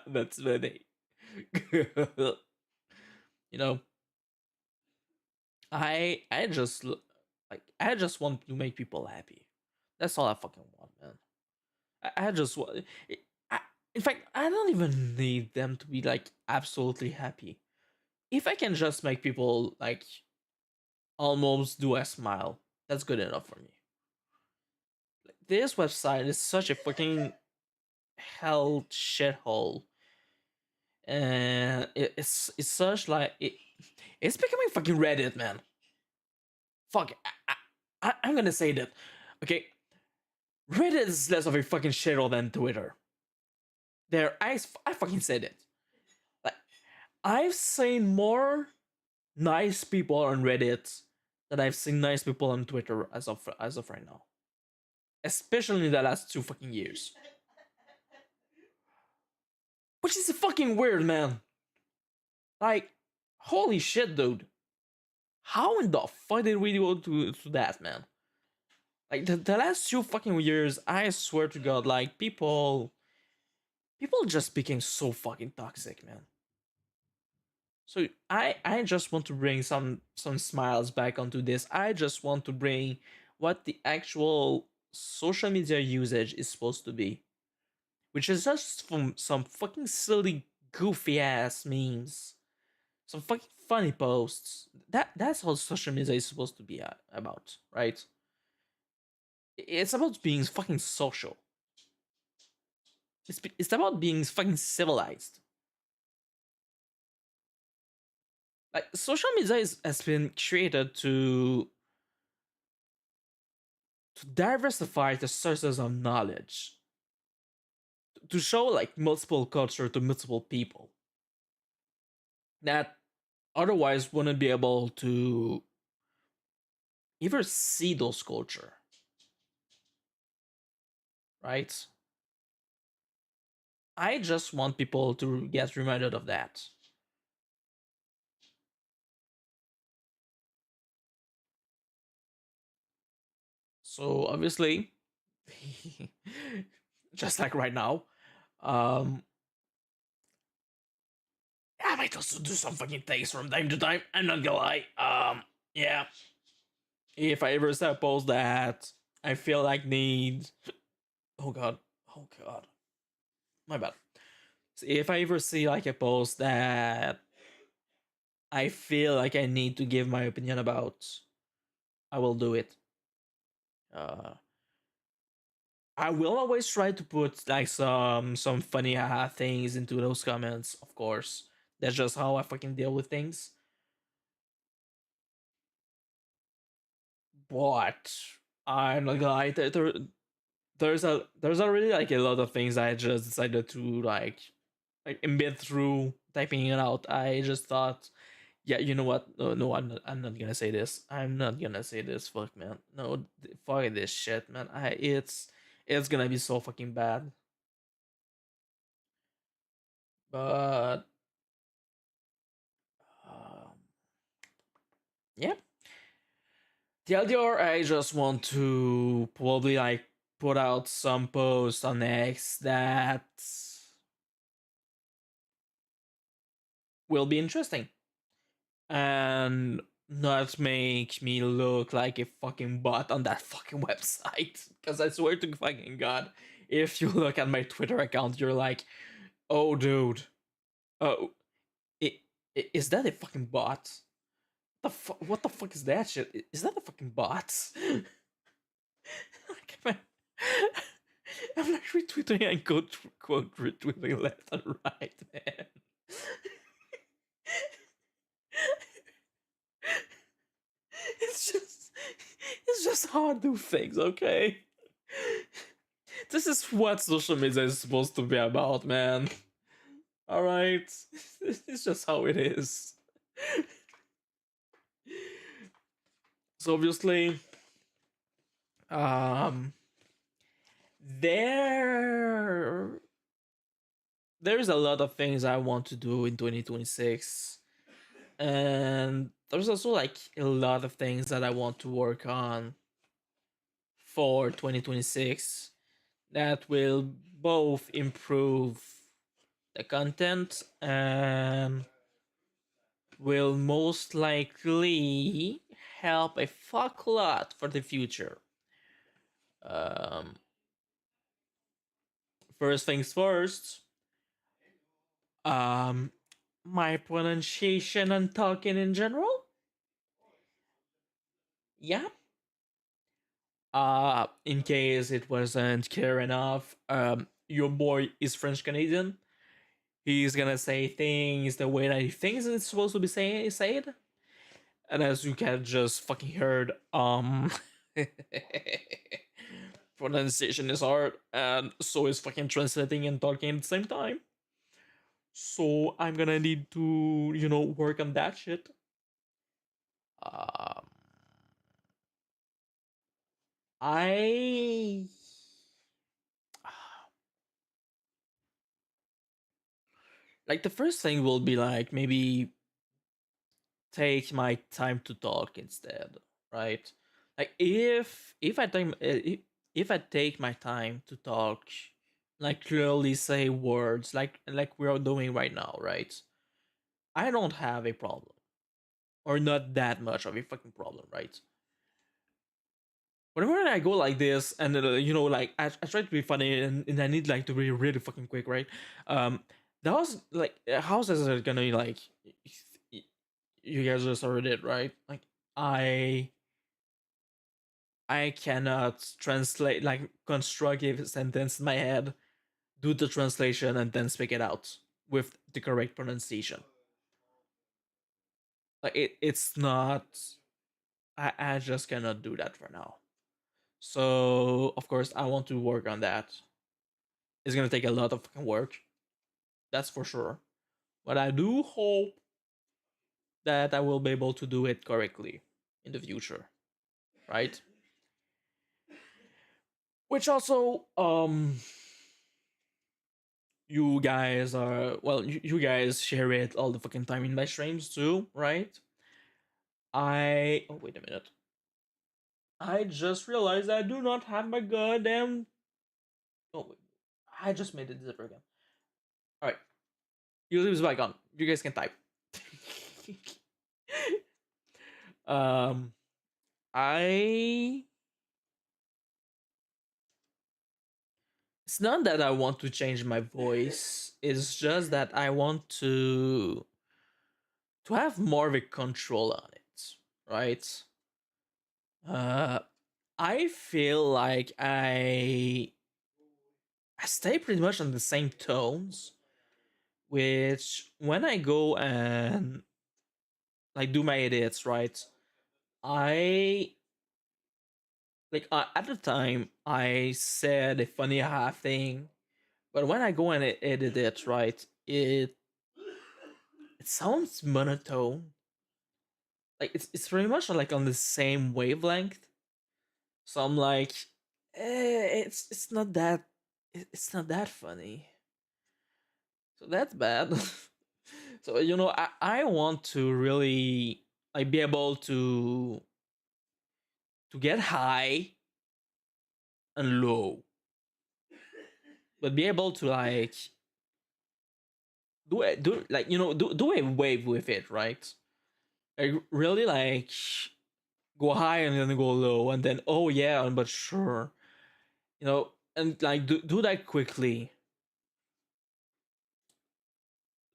that's funny. you know, I just want to make people happy. That's all I fucking want, man. I just want. I, in fact, I don't even need them to be like absolutely happy. If I can just make people like almost do a smile, that's good enough for me. This website is such a fucking hell shithole, and it's such like it's becoming fucking Reddit, man. Fuck, I'm gonna say that. Okay, Reddit is less of a fucking shithole than Twitter. There, I fucking said it. Like, I've seen more nice people on Reddit than I've seen nice people on Twitter as of right now. Especially in the last 2 fucking years. Which is fucking weird, man. Like, holy shit, dude. How in the fuck did we go to that, man? Like the last 2 fucking years, I swear to God, like people just became so fucking toxic, man. So I just want to bring some smiles back onto this. I just want to bring what the actual social media usage is supposed to be, which is just from some fucking silly goofy ass memes, some fucking funny posts. That's how social media is supposed to be about, right? It's about being fucking social. It's about being fucking civilized. Like social media has been created to diversify the sources of knowledge, to show like multiple culture to multiple people that otherwise wouldn't be able to even see those culture, right? I just want people to get reminded of that. So obviously, just like right now, um, might also do some fucking things from time to time. I'm not gonna lie. Yeah. If I ever suppose that I feel like need. Oh god. Oh god. My bad. So if I ever see like a post that I feel like I need to give my opinion about, I will do it. Uh, I will always try to put like some funny haha things into those comments. Of course, that's just how I fucking deal with things. But I'm not gonna lie, there's already like a lot of things I just decided to like embed through typing it out. I just thought, yeah, you know what? No, I'm not gonna say this. I'm not gonna say this. Fuck, man. No, fuck this shit, man. It's gonna be so fucking bad. But um, yeah, the LDR. I just want to probably like put out some posts on X that will be interesting and not make me look like a fucking bot on that fucking website. Because I swear to fucking god, if you look at my Twitter account, you're like, oh, dude, oh, I is that a fucking bot? What the fuck is that shit? Is that a fucking bot? I'm like retweeting and quote retweeting left and right, man. it's just it's just how I do things, okay? This is what social media is supposed to be about, man. Alright? It's just how it is. So obviously, um there there's a lot of things I want to do in 2026. And there's also like a lot of things that I want to work on for 2026 that will both improve the content and will most likely help a fuck lot for the future. Um, First things first, um, my pronunciation and talking in general. Yeah. In case it wasn't clear enough, your boy is French Canadian. He's gonna say things the way that he thinks it's supposed to be said. And as you can just fucking heard, pronunciation is hard, and so is fucking translating and talking at the same time. So I'm gonna need to, work on that shit. Um, I like the first thing will be like maybe take my time to talk instead, right? Like if I take my time to talk, like clearly say words like we are doing right now, right? I don't have a problem, or not that much of a fucking problem, right? Whenever I go like this, and like I try to be funny, and I need like to be really fucking quick, right? That was like how's this gonna be like? You guys just already did, right? Like I I cannot translate like construct a sentence in my head, do the translation, and then speak it out with the correct pronunciation. Like it's not. I just cannot do that for now. So of course I want to work on that. It's gonna take a lot of fucking work. That's for sure. But I do hope that I will be able to do it correctly in the future, right? Which also, you guys are well, you guys share it all the fucking time in my streams too, right? Oh wait a minute. I just realized I do not have my goddamn. Oh wait, I just made it zipper again. All right. YouTube is back on. You guys can type. um, I. It's not that I want to change my voice. It's just that I want to have more of a control on it, right? Uh, I feel like I stay pretty much on the same tones, which when I go and like do my edits, right? I at the time I said a funny half thing, but when I go and edit it, right, it sounds monotone. Like it's pretty much like on the same wavelength. So I'm like, it's not that it's not that funny. So that's bad. So I want to really like be able to get high and low, but be able to like do like do a wave with it, right? Like really like go high and then go low and then oh yeah, but sure, and like do that quickly.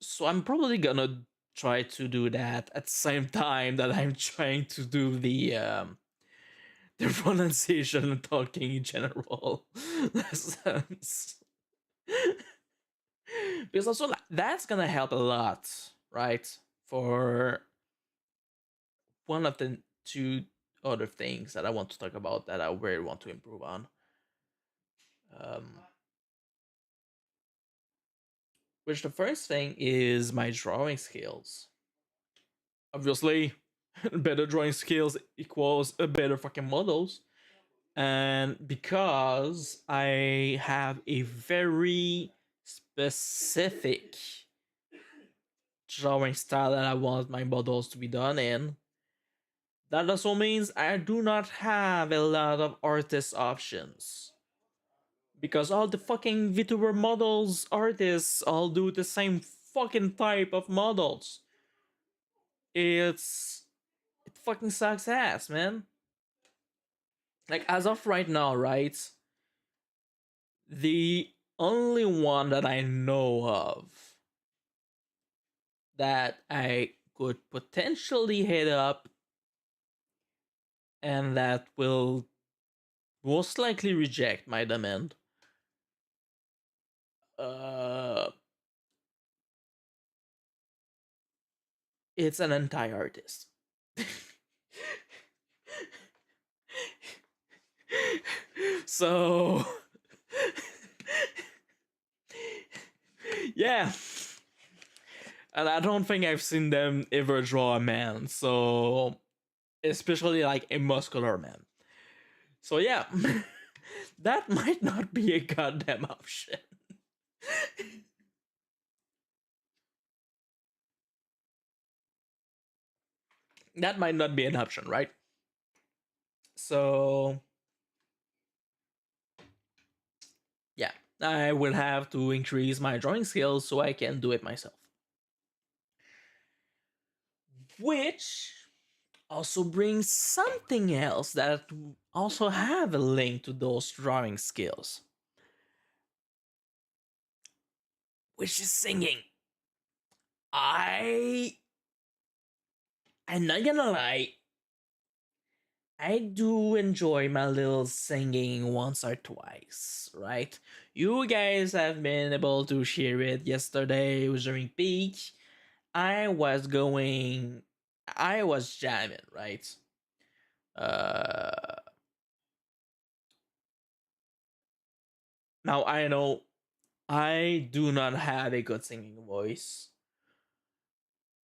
So I'm probably gonna try to do that at the same time that I'm trying to do the pronunciation and talking in general lessons. Because also like, that's gonna help a lot, right? For one of the two other things that I want to talk about that I really want to improve on. Um, which the first thing is my drawing skills. Obviously, better drawing skills equals a better fucking models. And because I have a very specific drawing style that I want my models to be done in, that also means I do not have a lot of artist options. Because all the fucking VTuber models artists all do the same fucking type of models. It fucking sucks ass, man. Like as of right now, right? The only one that I know of that I could potentially hit up and that will most likely reject my demand. Uh, it's an anti-artist. So, yeah. And I don't think I've seen them ever draw a man. So, especially like a muscular man. So, yeah. That might not be a goddamn option. That might not be an option, right? So, yeah, I will have to increase my drawing skills so I can do it myself. Which also brings something else that also have a link to those drawing skills, which is singing. I I'm not gonna lie, I do enjoy my little singing once or twice, right? You guys have been able to share it yesterday during peak. I was going, I was jamming, right? Uh, Now I know I do not have a good singing voice,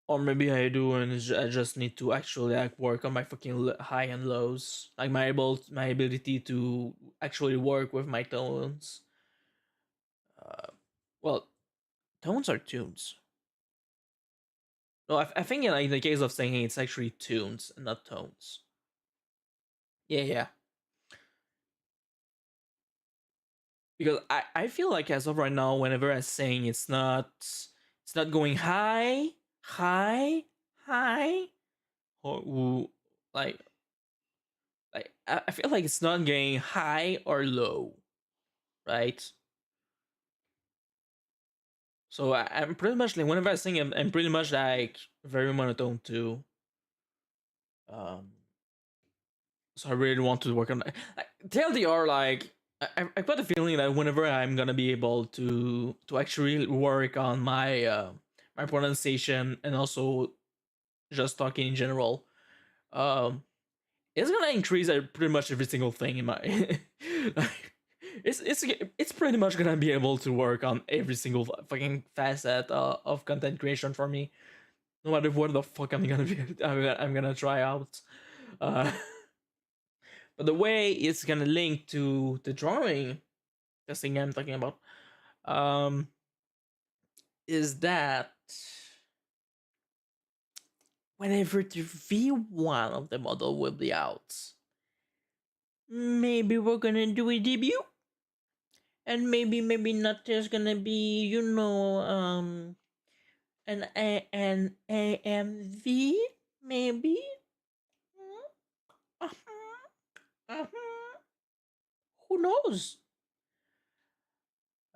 or maybe I do, and I just need to actually like work on my fucking high and lows, like my ability to actually work with my tones. Uh, well, tones are tunes. No, I think in like the case of singing, it's actually tunes and not tones. Yeah, yeah. Because I feel like as of right now, whenever I sing, it's It's not going high, high, high, or like I feel like it's not getting high or low, right? So I'm pretty much like whenever I sing, I'm pretty much like very monotone too. Um, so I really want to work on that. Like, TLDR, like I've got a feeling that whenever I'm gonna be able to actually work on my my pronunciation and also just talking in general, um, it's gonna increase pretty much every single thing in my. Like, it's pretty much gonna be able to work on every single fucking facet of content creation for me, no matter what the fuck I'm gonna be. I'm gonna try out. Uh, but the way it's gonna link to the drawing, the thing I'm talking about, um, is that whenever the V1 of the model will be out, maybe we're gonna do a debut, and maybe not. There's gonna be an AMV maybe. Uh-huh. Uh-huh. Who knows?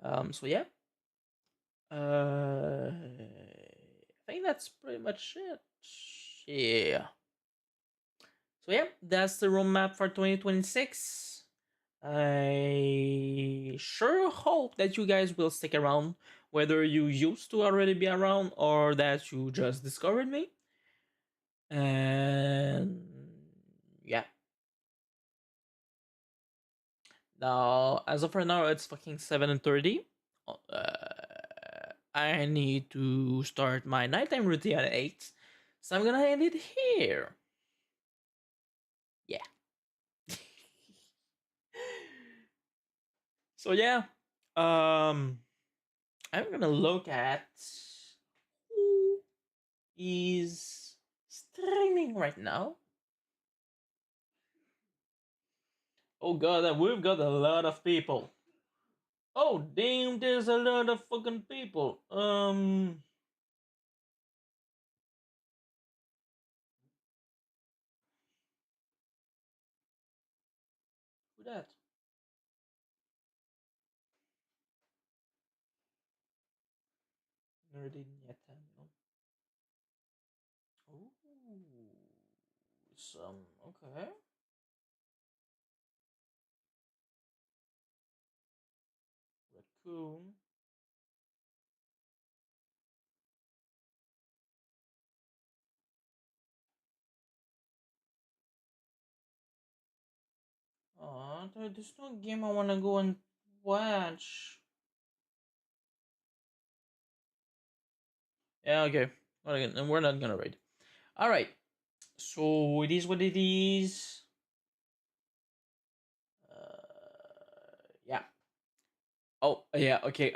So yeah. I think that's pretty much it. Yeah. So yeah, that's the roadmap for 2026. I sure hope that you guys will stick around, whether you used to already be around or that you just discovered me. And yeah. Now, as of right now, it's fucking 7:30. I need to start my nighttime routine at 8. So I'm gonna end it here. Yeah. So yeah. Um I'm gonna look at who is streaming right now. Oh god, we've got a lot of people. Oh damn, there's a lot of fucking people. Who that? Already yet. No. Ooh, some okay. Raccoon. Oh, there's no game I wanna go and watch. Yeah, okay. Well, again, we're not gonna raid. All right. So it is what it is. Yeah. Oh, yeah. Okay.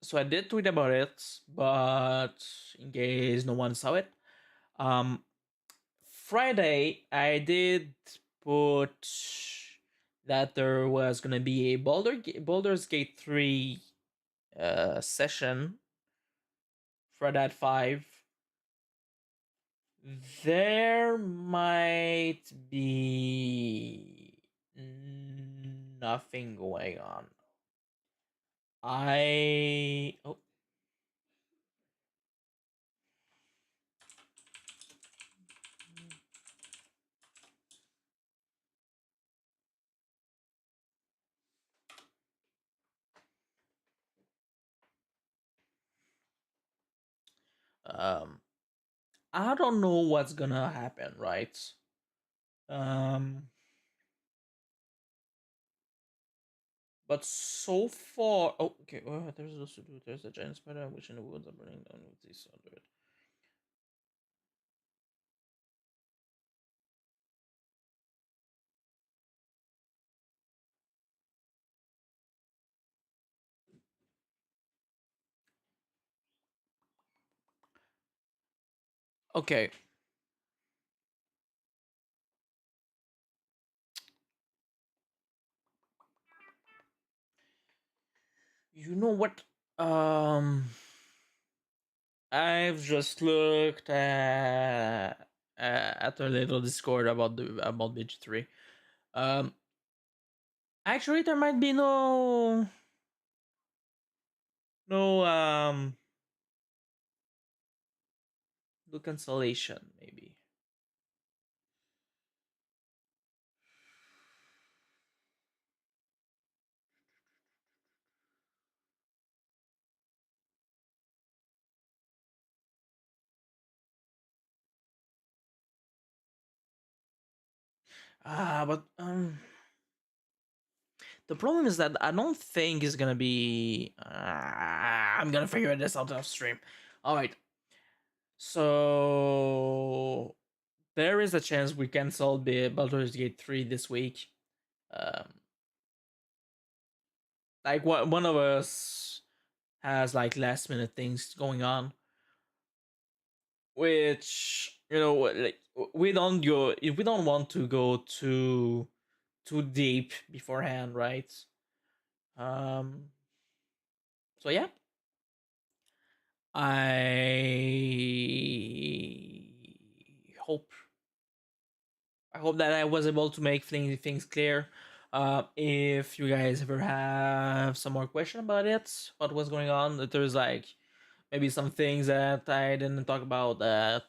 So I did tweet about it, but in case no one saw it, um, Friday I did put that there was gonna be a Baldur's Gate 3 session for that 5. There might be nothing going on. I oh um I don't know what's gonna happen, right? Um but so far oh okay, there's also there's a giant spider which in the woods are burning down with this under it. Okay. You know what? Um I've just looked at a little Discord about the about BG3. Um, actually, there might be no no cancellation maybe. But the problem is that I don't think it's gonna be. I'm gonna figure this out off stream. All right, so there is a chance we cancel the Baldur's Gate 3 this week. Um, like one of us has like last minute things going on, which like we don't want to go too deep beforehand, right? Um, so yeah, I hope I hope that I was able to make things clear. If you guys ever have some more question about it, what was going on, that there's like maybe some things that I didn't talk about that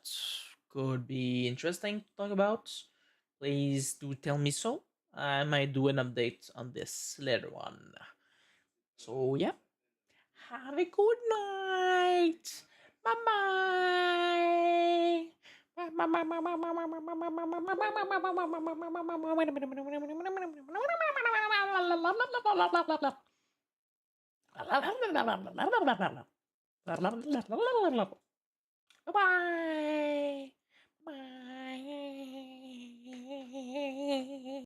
could be interesting to talk about, please do tell me so. I might do an update on this later on. So yeah, have a good night. Bye bye. Bye bye. Bye.